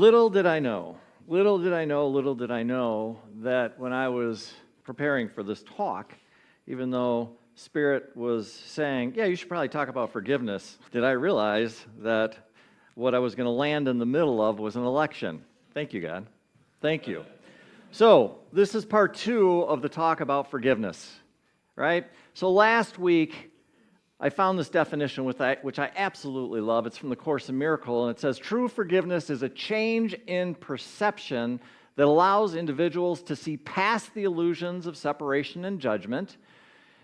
Little did I know that when I was preparing for this talk, even though Spirit was saying, yeah, you should probably talk about forgiveness, did I realize that what I was going to land in the middle of was an election. Thank you, God. Thank you. So this is part 2 of the talk about forgiveness, right? So last week, I found this definition which I absolutely love. It's from the Course in Miracles, and it says, true forgiveness is a change in perception that allows individuals to see past the illusions of separation and judgment.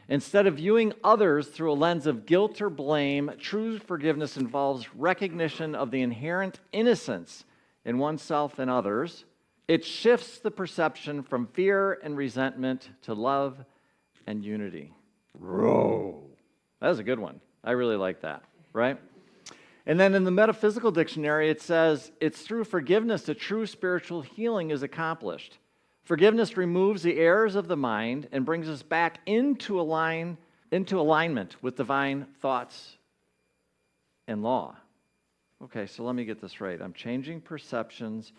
Instead of viewing others through a lens of guilt or blame, true forgiveness involves recognition of the inherent innocence in oneself and others. It shifts the perception from fear and resentment to love and unity. Whoa. That was a good one. I really like that, right? And then in the Metaphysical Dictionary, it says, it's through forgiveness that true spiritual healing is accomplished. Forgiveness removes the errors of the mind and brings us back into alignment with divine thoughts and law. Okay, so let me get this right. I'm changing perceptions,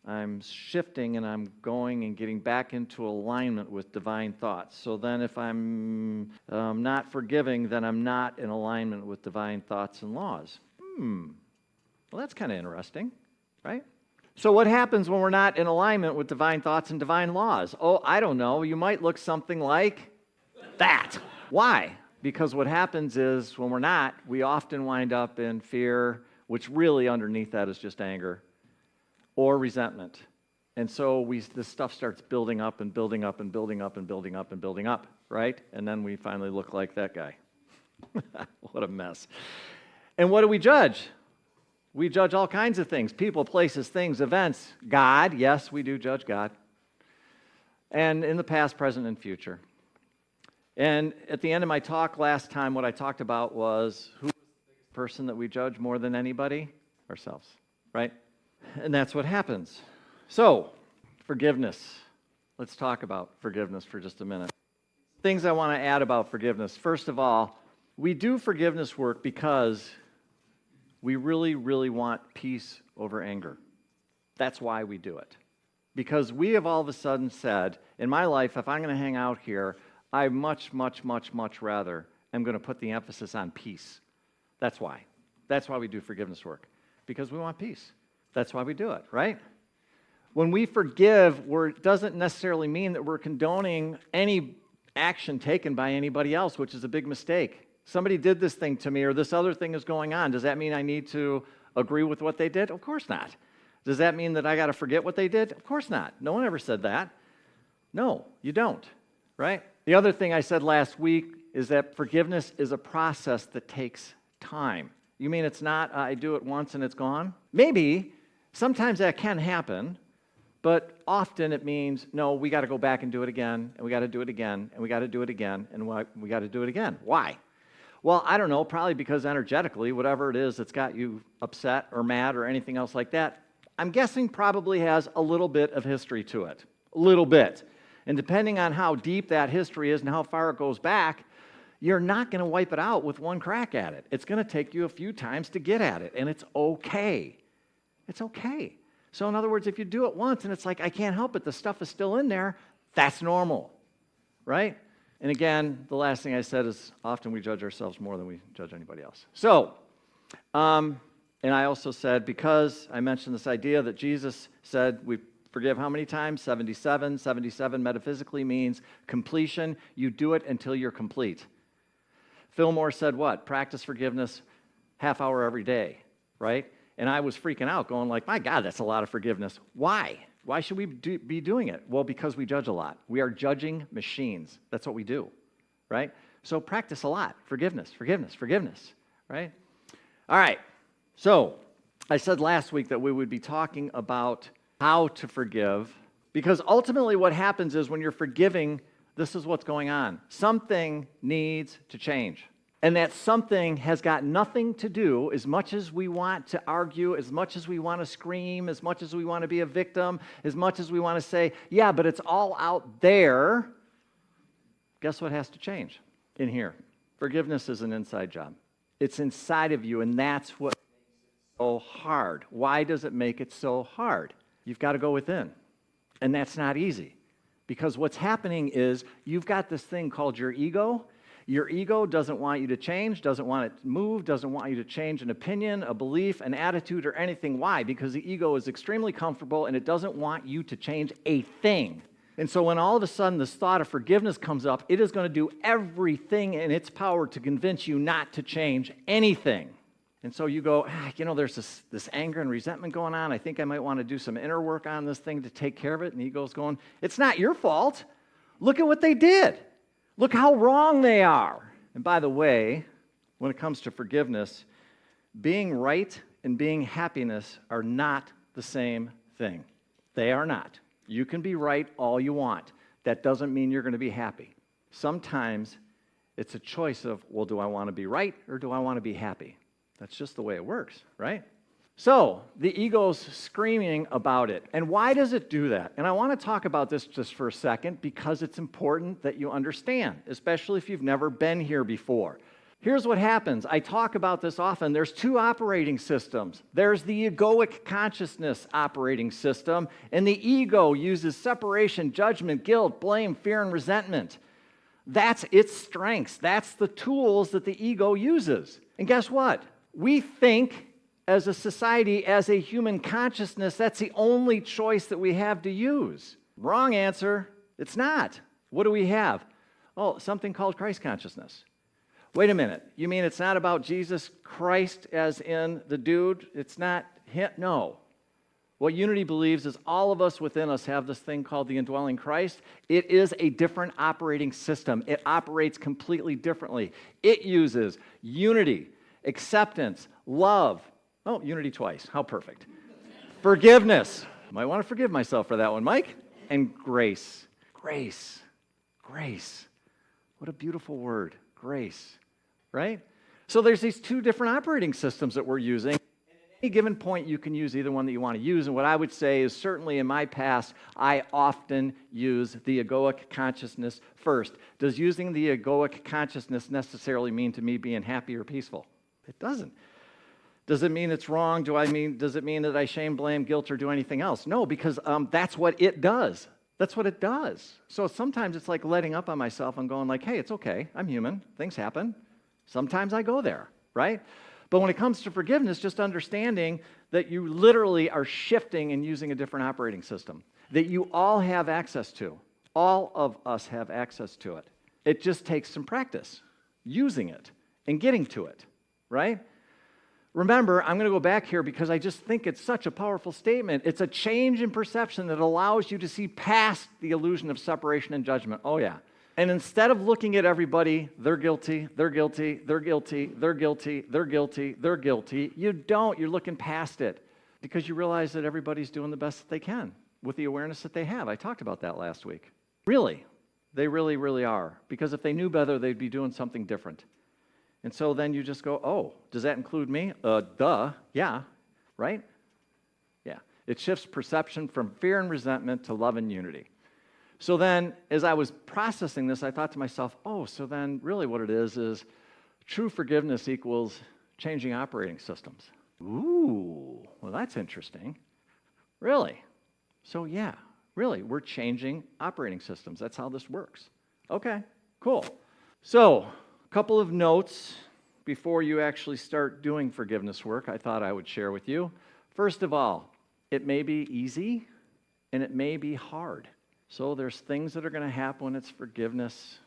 I'm shifting, and I'm going and getting back into alignment with divine thoughts. So then if I'm not forgiving, then I'm not in alignment with divine thoughts and laws. Well, that's kind of interesting, right? So what happens when we're not in alignment with divine thoughts and divine laws? Oh, I don't know. You might look something like that. Why? Because what happens is when we're not, we often wind up in fear, which really underneath that is just anger, or resentment. And so this stuff starts building up and building up and building up and building up and building up, right? And then we finally look like that guy. What a mess. And what do we judge? We judge all kinds of things. People, places, things, events. God, yes, we do judge God. And in the past, present, and future. And at the end of my talk last time, what I talked about was who is the biggest person that we judge more than anybody? Ourselves, right? And that's what happens. So, forgiveness. Let's talk about forgiveness for just a minute. Things I want to add about forgiveness. First of all, we do forgiveness work because we really, really want peace over anger. That's why we do it. Because we have all of a sudden said, in my life, if I'm going to hang out here, I much rather am going to put the emphasis on peace. That's why. That's why we do forgiveness work. Because we want peace. That's why we do it, right? When we forgive, it doesn't necessarily mean that we're condoning any action taken by anybody else, which is a big mistake. Somebody did this thing to me, or this other thing is going on. Does that mean I need to agree with what they did? Of course not. Does that mean that I got to forget what they did? Of course not. No one ever said that. No, you don't, right? The other thing I said last week is that forgiveness is a process that takes time. You mean it's not, I do it once and it's gone? Maybe. Sometimes that can happen, but often it means, no, we got to go back and do it again, and we got to do it again, and we got to do it again, and we got to do it again. Why? Well, I don't know, probably because energetically, whatever it is that's got you upset or mad or anything else like that, I'm guessing probably has a little bit of history to it. A little bit. And depending on how deep that history is and how far it goes back, you're not going to wipe it out with one crack at it. It's going to take you a few times to get at it, and it's okay. It's okay. So in other words, if you do it once and it's like, I can't help it, the stuff is still in there, that's normal, right? And again, the last thing I said is often we judge ourselves more than we judge anybody else. So, and I also said, because I mentioned this idea that Jesus said we forgive how many times? 77. 77 metaphysically means completion. You do it until you're complete. Fillmore said what? Practice forgiveness half hour every day, right? And I was freaking out, going like, my God, that's a lot of forgiveness. Why? Why should we be doing it? Well, because we judge a lot. We are judging machines. That's what we do, right? So practice a lot. Forgiveness, right? All right. So I said last week that we would be talking about how to forgive, because ultimately what happens is when you're forgiving, this is what's going on. Something needs to change. And that something has got nothing to do, as much as we want to argue, as much as we want to scream, as much as we want to be a victim, as much as we want to say, yeah, but it's all out there. Guess what has to change in here? Forgiveness is an inside job. It's inside of you, and that's what makes it so hard? Why does it make it so hard? You've got to go within. And that's not easy. Because what's happening is you've got this thing called your ego. Your ego doesn't want you to change, doesn't want it to move, doesn't want you to change an opinion, a belief, an attitude, or anything. Why? Because the ego is extremely comfortable and it doesn't want you to change a thing. And so when all of a sudden this thought of forgiveness comes up, it is going to do everything in its power to convince you not to change anything. And so you go, there's this anger and resentment going on. I think I might want to do some inner work on this thing to take care of it. And the ego's going, it's not your fault. Look at what they did. Look how wrong they are. And by the way, when it comes to forgiveness, being right and being happiness are not the same thing. They are not. You can be right all you want. That doesn't mean you're going to be happy. Sometimes it's a choice of, well, do I want to be right or do I want to be happy? That's just the way it works, right? So the ego's screaming about it. And why does it do that? And I want to talk about this just for a second because it's important that you understand, especially if you've never been here before. Here's what happens. I talk about this often. There's two operating systems. There's the egoic consciousness operating system, and the ego uses separation, judgment, guilt, blame, fear, and resentment. That's its strengths. That's the tools that the ego uses. And guess what? We think as a society, as a human consciousness, that's the only choice that we have to use. Wrong answer. It's not. What do we have? Oh, something called Christ consciousness. Wait a minute. You mean it's not about Jesus Christ as in the dude? It's not him? No. What Unity believes is all of us within us have this thing called the indwelling Christ. It is a different operating system. It operates completely differently. It uses unity, acceptance, love. Oh, unity twice. How perfect. Forgiveness. Might want to forgive myself for that one, Mike. And grace. Grace. Grace. What a beautiful word. Grace. Right? So there's these two different operating systems that we're using. And at any given point, you can use either one that you want to use. And what I would say is certainly in my past, I often use the egoic consciousness first. Does using the egoic consciousness necessarily mean to me being happy or peaceful? It doesn't. Does it mean it's wrong? Does it mean that I shame, blame, guilt, or do anything else? No, because that's what it does. That's what it does. So sometimes it's like letting up on myself and going like, hey, it's okay. I'm human. Things happen. Sometimes I go there, right? But when it comes to forgiveness, just understanding that you literally are shifting and using a different operating system that you all have access to. All of us have access to it. It just takes some practice using it and getting to it, right? Remember, I'm going to go back here because I just think it's such a powerful statement. It's a change in perception that allows you to see past the illusion of separation and judgment. Oh, yeah. And instead of looking at everybody, they're guilty, they're guilty, they're guilty, they're guilty, they're guilty, they're guilty, you don't. You're looking past it because you realize that everybody's doing the best that they can with the awareness that they have. I talked about that last week. Really. They really, really are. Because if they knew better, they'd be doing something different. And so then you just go, oh, does that include me? Duh, yeah, right? Yeah. It shifts perception from fear and resentment to love and unity. So then, as I was processing this, I thought to myself, oh, so then really what it is true forgiveness equals changing operating systems. Ooh, well, that's interesting. Really? So yeah, really, we're changing operating systems. That's how this works. Okay, cool. So, couple of notes before you actually start doing forgiveness work I thought I would share with you. First of all, it may be easy and it may be hard. So there's things that are going to happen when it's forgiveness.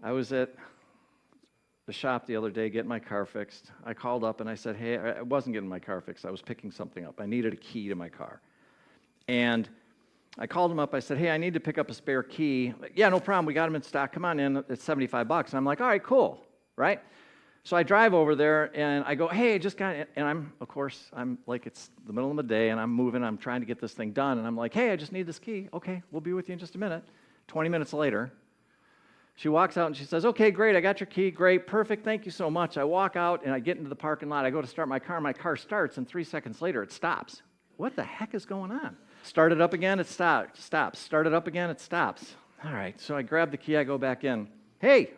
I was at the shop the other day getting my car fixed. I called up and I said, hey, I wasn't getting my car fixed. I was picking something up. I needed a key to my car. And I called him up. I said, hey, I need to pick up a spare key. Yeah, no problem. We got them in stock. Come on in. It's $75. And I'm like, all right, cool, right? So I drive over there, and I go, hey, I just got it. And I'm like, it's the middle of the day, and I'm moving. I'm trying to get this thing done. And I'm like, hey, I just need this key. Okay, we'll be with you in just a minute. 20 minutes later, she walks out, and she says, okay, great. I got your key. Great. Perfect. Thank you so much. I walk out, and I get into the parking lot. I go to start my car. My car starts, and 3 seconds later, it stops. What the heck is going on? Start it up again, it stops. Start it up again, it stops. All right, so I grab the key, I go back in. Hey,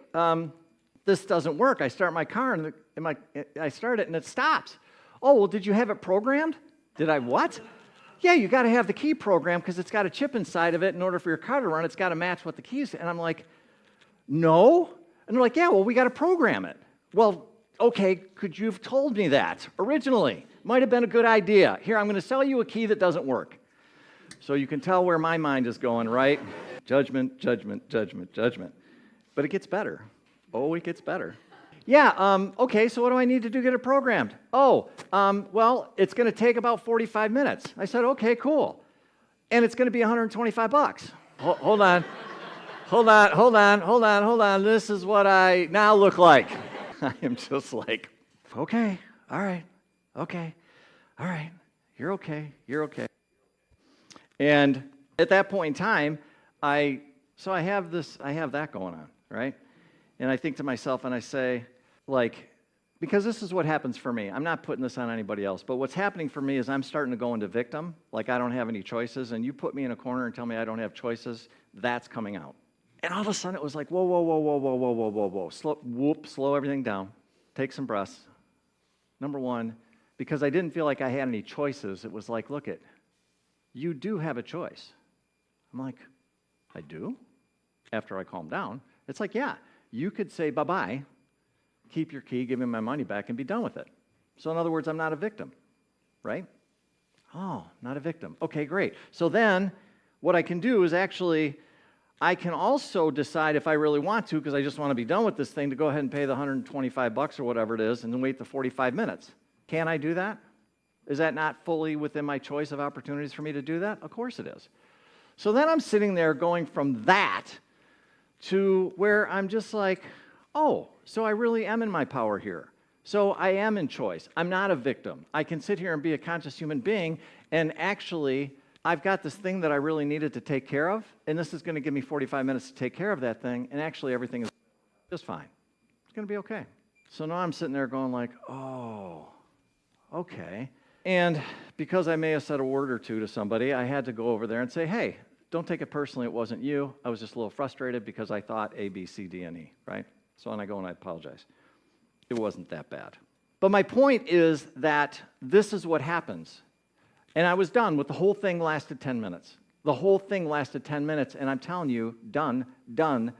this doesn't work. I start my car, and I start it, and it stops. Oh, well, did you have it programmed? Did I what? Yeah, you got to have the key programmed because it's got a chip inside of it. In order for your car to run, it's got to match what the keys. And I'm like, no. And they're like, yeah, well, we got to program it. Well, okay, could you have told me that originally? Might have been a good idea. Here, I'm going to sell you a key that doesn't work. So you can tell where my mind is going, right? Judgment, judgment, judgment, judgment. But it gets better. Oh, it gets better. Yeah, okay, so what do I need to do to get it programmed? Oh, well, it's going to take about 45 minutes. I said, okay, cool. And it's going to be $125. Hold on. Hold on. This is what I now look like. I am just like, okay, all right, you're okay. And at that point in time, I have that going on, right? And I think to myself and I say, like, because this is what happens for me. I'm not putting this on anybody else, but what's happening for me is I'm starting to go into victim, like I don't have any choices, and you put me in a corner and tell me I don't have choices, that's coming out. And all of a sudden it was like, whoa. Slow everything down. Take some breaths. Number one, because I didn't feel like I had any choices, it was like, look it, you do have a choice. I'm like, I do? After I calm down, it's like, yeah, you could say bye-bye, keep your key, give me my money back, and be done with it. So in other words, I'm not a victim, right? Oh, not a victim. Okay, great. So then what I can do is actually, I can also decide if I really want to, because I just want to be done with this thing, to go ahead and pay the $125 or whatever it is and then wait the 45 minutes. Can I do that? Is that not fully within my choice of opportunities for me to do that? Of course it is. So then I'm sitting there going from that to where I'm just like, oh, so I really am in my power here. So I am in choice. I'm not a victim. I can sit here and be a conscious human being, and actually, I've got this thing that I really needed to take care of, and this is going to give me 45 minutes to take care of that thing, and actually everything is just fine. It's going to be okay. So now I'm sitting there going like, oh, okay. And because I may have said a word or two to somebody, I had to go over there and say, hey, don't take it personally, it wasn't you. I was just a little frustrated because I thought A, B, C, D, and E, right? So then I go and I apologize. It wasn't that bad. But my point is that this is what happens. And I was done with the whole thing lasted 10 minutes. The whole thing lasted 10 minutes, and I'm telling you, done, gone.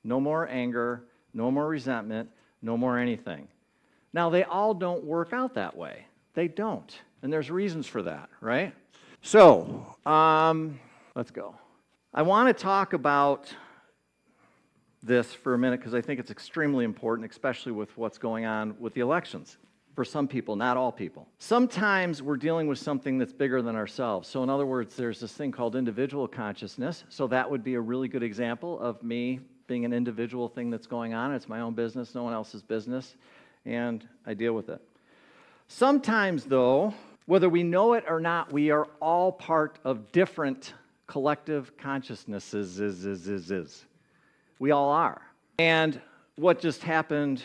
No more anger, no more resentment, no more anything. Now, they all don't work out that way. They don't. And there's reasons for that, right? So, let's go. I want to talk about this for a minute because I think it's extremely important, especially with what's going on with the elections. For some people, not all people. Sometimes we're dealing with something that's bigger than ourselves. So in other words, there's this thing called individual consciousness. So that would be a really good example of me being an individual thing that's going on. It's my own business, no one else's business, and I deal with it. Sometimes, though, whether we know it or not, we are all part of different collective consciousnesses. We all are. And what just happened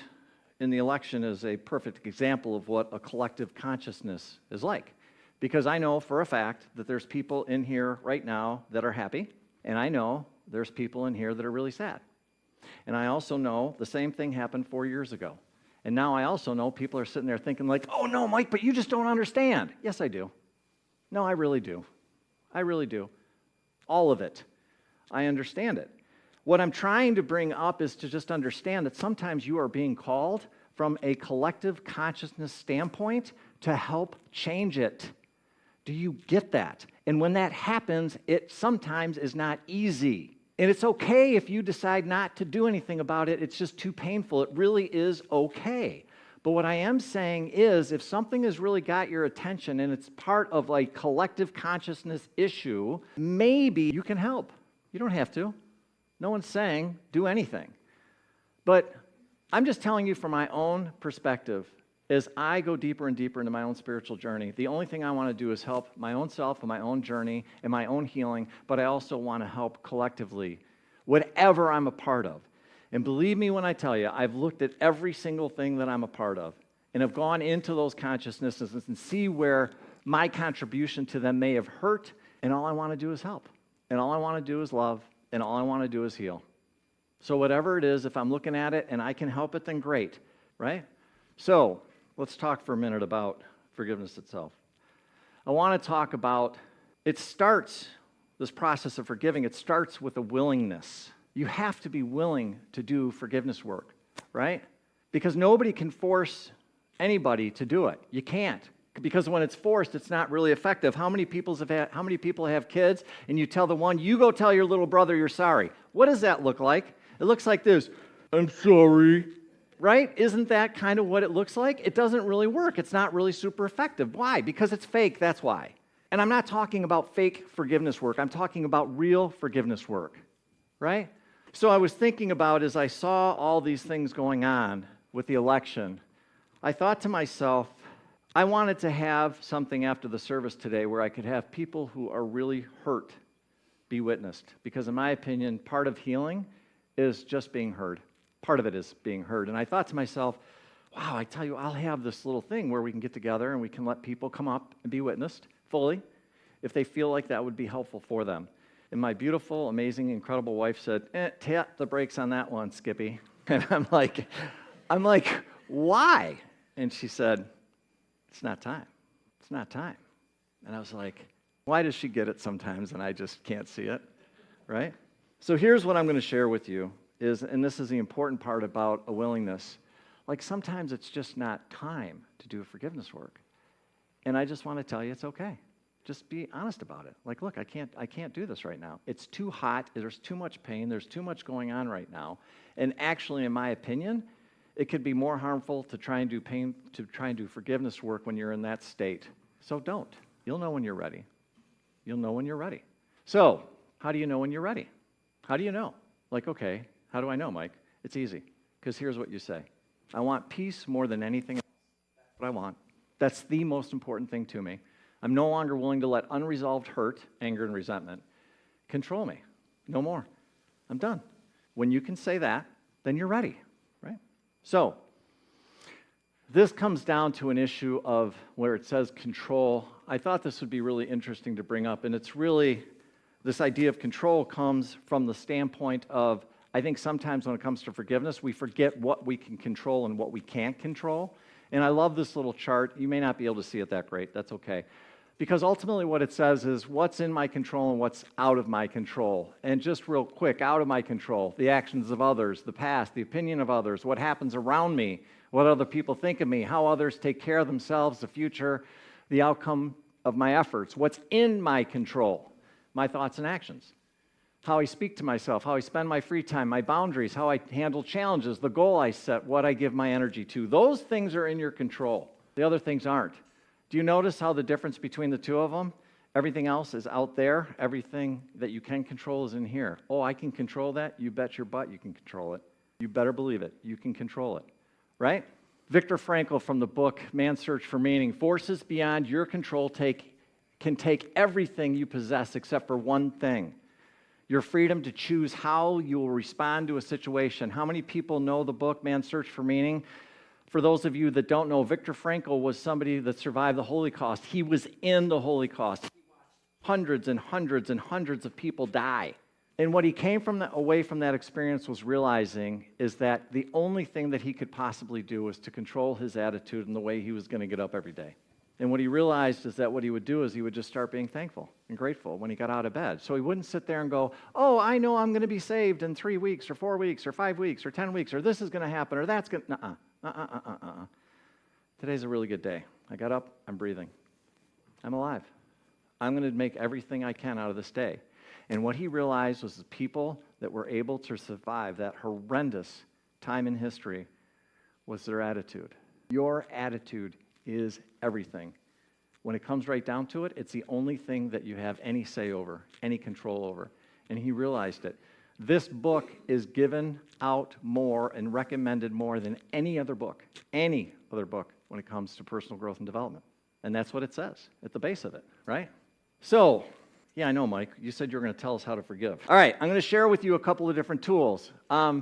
in the election is a perfect example of what a collective consciousness is like. Because I know for a fact that there's people in here right now that are happy, and I know there's people in here that are really sad. And I also know the same thing happened 4 years ago. And now I also know people are sitting there thinking like, oh no, Mike, but you just don't understand. Yes, I do. No, I really do. I really do. All of it. I understand it. What I'm trying to bring up is to just understand that sometimes you are being called from a collective consciousness standpoint to help change it. Do you get that? And when that happens, it sometimes is not easy. And it's okay if you decide not to do anything about it. It's just too painful. It really is okay. But what I am saying is if something has really got your attention and it's part of a collective consciousness issue, maybe you can help. You don't have to. No one's saying do anything. But I'm just telling you from my own perspective, as I go deeper and deeper into my own spiritual journey, the only thing I want to do is help my own self and my own journey and my own healing, but I also want to help collectively, whatever I'm a part of. And believe me when I tell you, I've looked at every single thing that I'm a part of and have gone into those consciousnesses and see where my contribution to them may have hurt, and all I want to do is help. And all I want to do is love. And all I want to do is heal. So whatever it is, if I'm looking at it and I can help it, then great, right? So let's talk for a minute about forgiveness itself. I want to talk about, this process of forgiving, it starts with a willingness. You have to be willing to do forgiveness work, right? Because nobody can force anybody to do it. You can't. Because when it's forced, it's not really effective. How many people have kids, and you tell the one, you go tell your little brother you're sorry? What does that look like? It looks like this. I'm sorry. Right? Isn't that kind of what it looks like? It doesn't really work. It's not really super effective. Why? Because it's fake, that's why. And I'm not talking about fake forgiveness work. I'm talking about real forgiveness work, right? So I was thinking about, as I saw all these things going on with the election, I thought to myself, I wanted to have something after the service today where I could have people who are really hurt be witnessed. Because in my opinion, part of healing is just being heard. Part of it is being heard. And I thought to myself, wow, I tell you, I'll have this little thing where we can get together and we can let people come up and be witnessed fully if they feel like that would be helpful for them. And my beautiful, amazing, incredible wife said, tap the brakes on that one, Skippy. And I'm like, why? And she said, it's not time. It's not time. And I was like, why does she get it sometimes and I just can't see it, right? So here's what I'm going to share with you and this is the important part about a willingness. Like sometimes it's just not time to do forgiveness work. And I just want to tell you it's okay. Just be honest about it. Like, look, I can't do this right now. It's too hot. There's too much pain. There's too much going on right now. And actually, in my opinion, it could be more harmful to try and do forgiveness work when you're in that state. So don't. You'll know when you're ready. You'll know when you're ready. So, how do you know when you're ready? How do you know? Like, okay, how do I know, Mike? It's easy, because here's what you say. I want peace more than anything else. That's what I want. That's the most important thing to me. I'm no longer willing to let unresolved hurt, anger, and resentment control me. No more. I'm done. When you can say that, then you're ready, right? So, this comes down to an issue of where it says control. I thought this would be really interesting to bring up, and it's really, this idea of control comes from the standpoint of, I think sometimes when it comes to forgiveness, we forget what we can control and what we can't control. And I love this little chart. You may not be able to see it that great. That's okay. Because ultimately what it says is what's in my control and what's out of my control. And just real quick, out of my control, the actions of others, the past, the opinion of others, what happens around me, what other people think of me, how others take care of themselves, the future, the outcome of my efforts. What's in my control? My thoughts and actions. How I speak to myself, how I spend my free time, my boundaries, how I handle challenges, the goal I set, what I give my energy to. Those things are in your control. The other things aren't. Do you notice how the difference between the two of them? Everything else is out there. Everything that you can control is in here. Oh, I can control that? You bet your butt you can control it. You better believe it. You can control it, right? Viktor Frankl from the book Man's Search for Meaning, forces beyond your control can take everything you possess except for one thing. Your freedom to choose how you will respond to a situation. How many people know the book Man's Search for Meaning? For those of you that don't know, Viktor Frankl was somebody that survived the Holocaust. He was in the Holocaust. He watched hundreds and hundreds and hundreds of people die. And what he came away from that experience was realizing is that the only thing that he could possibly do was to control his attitude and the way he was going to get up every day. And what he realized is that what he would do is he would just start being thankful and grateful when he got out of bed. So he wouldn't sit there and go, oh, I know I'm going to be saved in 3 weeks or 4 weeks or 5 weeks or 10 weeks or this is going to happen or that's going to, Today's a really good day. I got up, I'm breathing. I'm alive. I'm going to make everything I can out of this day. And what he realized was the people that were able to survive that horrendous time in history was their attitude. Your attitude is everything. When it comes right down to it, it's the only thing that you have any say over, any control over. And he realized it. This book is given out more and recommended more than any other book when it comes to personal growth and development. And that's what it says at the base of it, right? So, yeah, I know, Mike. You said you were going to tell us how to forgive. All right, I'm going to share with you a couple of different tools. I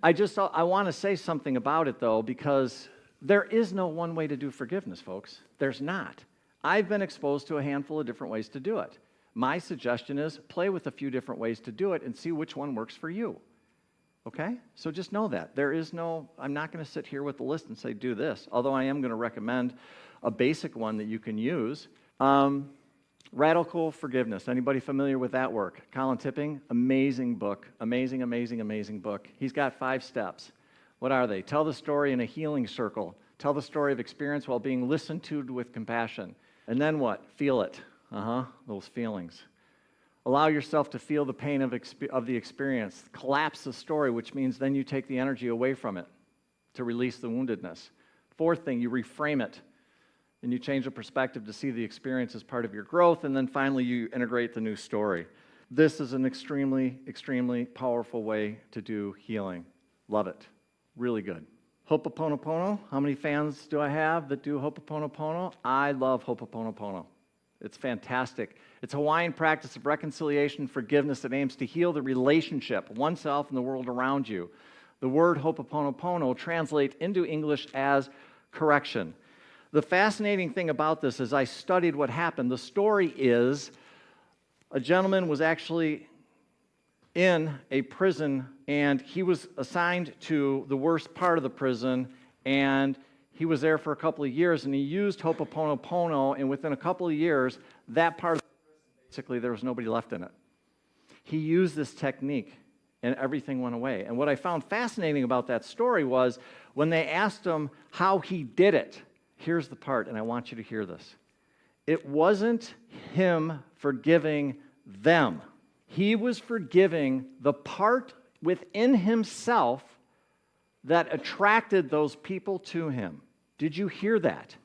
want to say something about it, though, because there is no one way to do forgiveness, folks. There's not. I've been exposed to a handful of different ways to do it. My suggestion is play with a few different ways to do it and see which one works for you. Okay? So just know that. I'm not going to sit here with the list and say, do this, although I am going to recommend a basic one that you can use. Radical Forgiveness. Anybody familiar with that work? Colin Tipping, amazing book. Amazing, amazing, amazing book. He's got 5 steps. What are they? Tell the story in a healing circle. Tell the story of experience while being listened to with compassion. And then what? Feel it. Those feelings. Allow yourself to feel the pain of the experience. Collapse the story, which means then you take the energy away from it to release the woundedness. 4th thing, you reframe it. And you change the perspective to see the experience as part of your growth. And then finally, you integrate the new story. This is an extremely, extremely powerful way to do healing. Love it. Really good. Ho'oponopono. How many fans do I have that do Ho'oponopono? I love Ho'oponopono. It's fantastic. It's a Hawaiian practice of reconciliation and forgiveness that aims to heal the relationship, oneself and the world around you. The word Ho'oponopono translates into English as correction. The fascinating thing about this is I studied what happened. The story is a gentleman was actually in a prison, and he was assigned to the worst part of the prison, and he was there for a couple of years, and he used Ho'oponopono, and within a couple of years, that part of the prison, basically, there was nobody left in it. He used this technique, and everything went away. And what I found fascinating about that story was when they asked him how he did it, here's the part, and I want you to hear this. It wasn't him forgiving them. He was forgiving the part within himself that attracted those people to him. Did you hear that?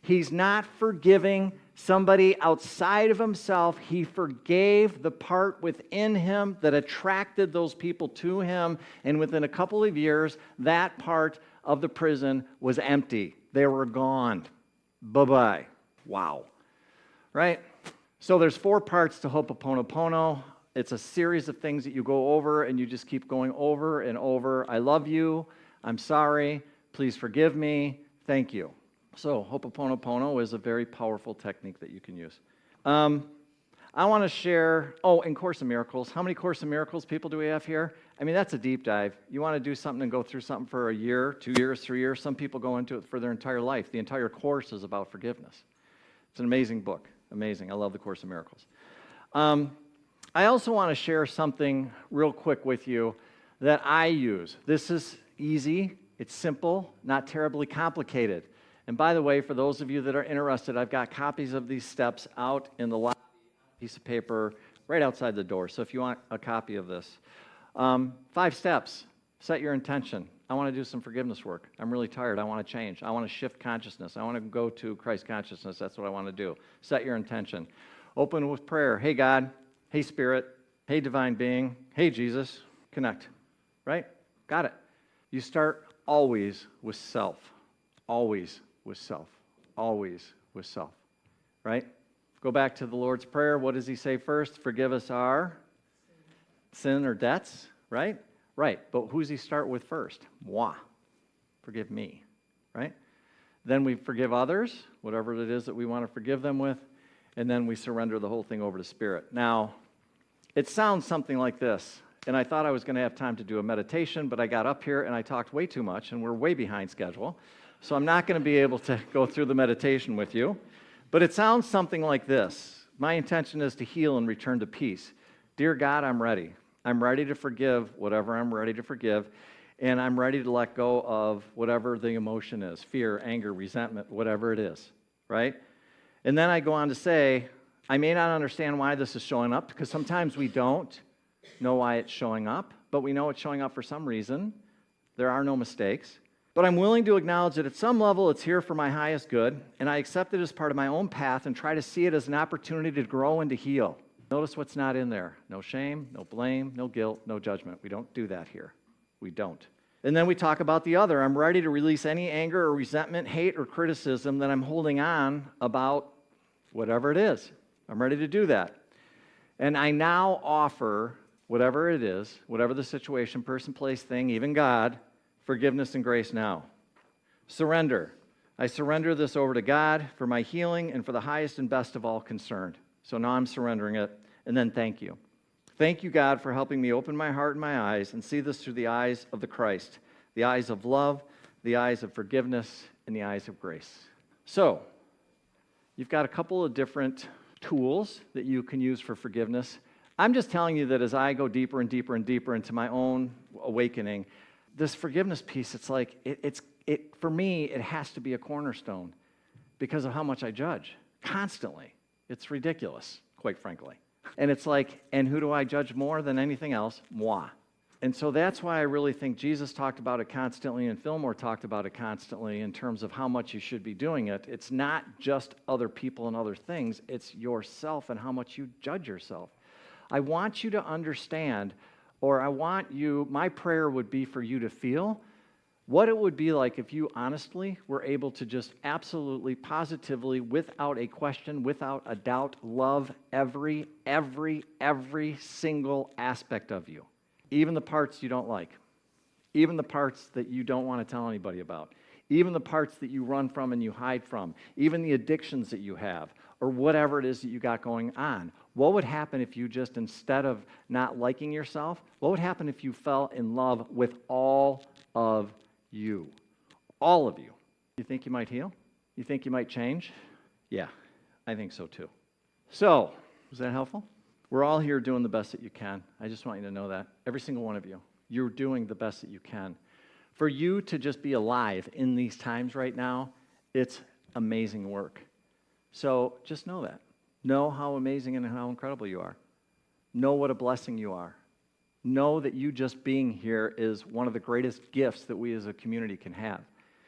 He's not forgiving somebody outside of himself. He forgave the part within him that attracted those people to him, and within a couple of years, that part of the prison was empty. They were gone. Bye-bye. Wow. Right? So there's 4 parts to Ho'oponopono. It's a series of things that you go over, and you just keep going over and over. I love you. I'm sorry. Please forgive me. Thank you. So Ho'oponopono is a very powerful technique that you can use. I want to share, and Course in Miracles. How many Course in Miracles people do we have here? I mean, that's a deep dive. You want to do something and go through something for a year, 2 years, 3 years. Some people go into it for their entire life. The entire course is about forgiveness. It's an amazing book. Amazing. I love the Course in Miracles. I also want to share something real quick with you that I use. This is easy. It's simple, not terribly complicated. And by the way, for those of you that are interested, I've got copies of these steps out in the lobby, piece of paper right outside the door. So if you want a copy of this. 5 steps. Set your intention. I want to do some forgiveness work. I'm really tired. I want to change. I want to shift consciousness. I want to go to Christ consciousness. That's what I want to do. Set your intention. Open with prayer. Hey, God. Hey, Spirit. Hey, Divine Being. Hey, Jesus. Connect. Right? Got it. You start always with self. Always with self. Always with self. Right? Go back to the Lord's Prayer. What does he say first? Forgive us our sin or debts. Right? Right. But who does he start with first? Moi. Forgive me. Right? Then we forgive others, whatever it is that we want to forgive them with. And then we surrender the whole thing over to Spirit. Now, it sounds something like this. And I thought I was going to have time to do a meditation, but I got up here and I talked way too much, and we're way behind schedule. So I'm not going to be able to go through the meditation with you. But it sounds something like this. My intention is to heal and return to peace. Dear God, I'm ready. I'm ready to forgive whatever I'm ready to forgive. And I'm ready to let go of whatever the emotion is, fear, anger, resentment, whatever it is. Right? And then I go on to say, I may not understand why this is showing up, because sometimes we don't know why it's showing up, but we know it's showing up for some reason. There are no mistakes. But I'm willing to acknowledge that at some level it's here for my highest good, and I accept it as part of my own path and try to see it as an opportunity to grow and to heal. Notice what's not in there. No shame, no blame, no guilt, no judgment. We don't do that here. We don't. And then we talk about the other. I'm ready to release any anger or resentment, hate, or criticism that I'm holding on about whatever it is. I'm ready to do that. And I now offer whatever it is, whatever the situation, person, place, thing, even God, forgiveness and grace now. Surrender. I surrender this over to God for my healing and for the highest and best of all concerned. So now I'm surrendering it, and then thank you. Thank you, God, for helping me open my heart and my eyes and see this through the eyes of the Christ, the eyes of love, the eyes of forgiveness, and the eyes of grace. So, you've got a couple of different tools that you can use for forgiveness. I'm just telling you that as I go deeper and deeper and deeper into my own awakening, this forgiveness piece, it's like, for me, it has to be a cornerstone because of how much I judge constantly. It's ridiculous, quite frankly. And it's like, and who do I judge more than anything else? Moi. And so that's why I really think Jesus talked about it constantly and Fillmore talked about it constantly in terms of how much you should be doing it. It's not just other people and other things, it's yourself and how much you judge yourself. I want you to understand, or my prayer would be for you to feel what it would be like if you honestly were able to just absolutely, positively, without a question, without a doubt, love every single aspect of you. Even the parts you don't like, even the parts that you don't want to tell anybody about, even the parts that you run from and you hide from, even the addictions that you have, or whatever it is that you got going on. What would happen if you just, instead of not liking yourself, what would happen if you fell in love with all of you? All of you. You think you might heal? You think you might change? Yeah, I think so too. So, was that helpful? We're all here doing the best that you can. I just want you to know that. Every single one of you. You're doing the best that you can. For you to just be alive in these times right now, it's amazing work. So just know that. Know how amazing and how incredible you are. Know what a blessing you are. Know that you just being here is one of the greatest gifts that we as a community can have.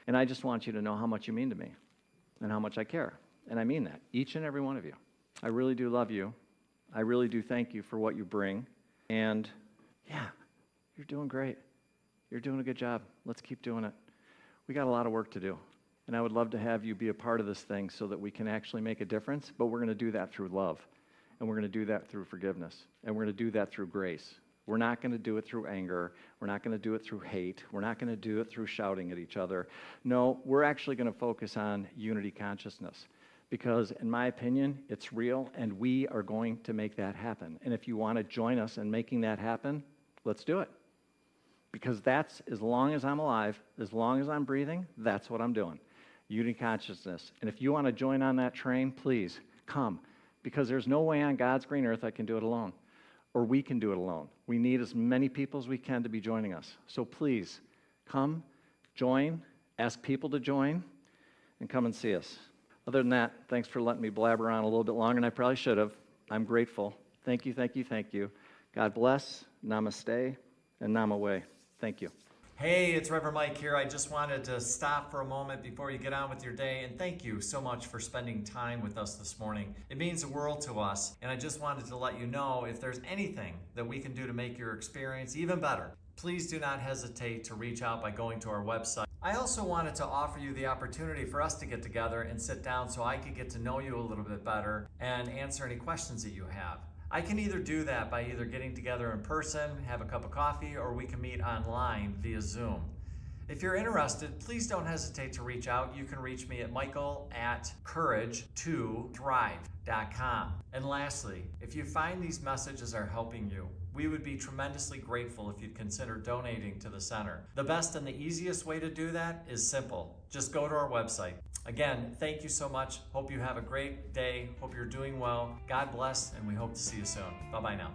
And I just want you to know how much you mean to me and how much I care. And I mean that, each and every one of you. I really do love you. I really do thank you for what you bring. And yeah, you're doing great. You're doing a good job. Let's keep doing it. We got a lot of work to do. And I would love to have you be a part of this thing so that we can actually make a difference. But we're going to do that through love. And we're going to do that through forgiveness. And we're going to do that through grace. We're not going to do it through anger. We're not going to do it through hate. We're not going to do it through shouting at each other. No, we're actually going to focus on unity consciousness. Because, in my opinion, it's real, and we are going to make that happen. And if you want to join us in making that happen, let's do it. Because that's, as long as I'm alive, as long as I'm breathing, that's what I'm doing. Unity consciousness. And if you want to join on that train, please, come. Because there's no way on God's green earth I can do it alone. Or we can do it alone. We need as many people as we can to be joining us. So please, come, join, ask people to join, and come and see us. Other than that, thanks for letting me blabber on a little bit longer than I probably should have. I'm grateful. Thank you, thank you, thank you. God bless, namaste, and namaste. Thank you. Hey, it's Reverend Mike here. I just wanted to stop for a moment before you get on with your day, and thank you so much for spending time with us this morning. It means the world to us, and I just wanted to let you know if there's anything that we can do to make your experience even better, please do not hesitate to reach out by going to our website. I also wanted to offer you the opportunity for us to get together and sit down so I could get to know you a little bit better and answer any questions that you have. I can either do that by either getting together in person, have a cup of coffee, or we can meet online via Zoom. If you're interested, please don't hesitate to reach out. You can reach me at michael@courage2thrive.com. And lastly, if you find these messages are helping you, we would be tremendously grateful if you'd consider donating to the center. The best and the easiest way to do that is simple. Just go to our website. Again, thank you so much. Hope you have a great day. Hope you're doing well. God bless, and we hope to see you soon. Bye-bye now.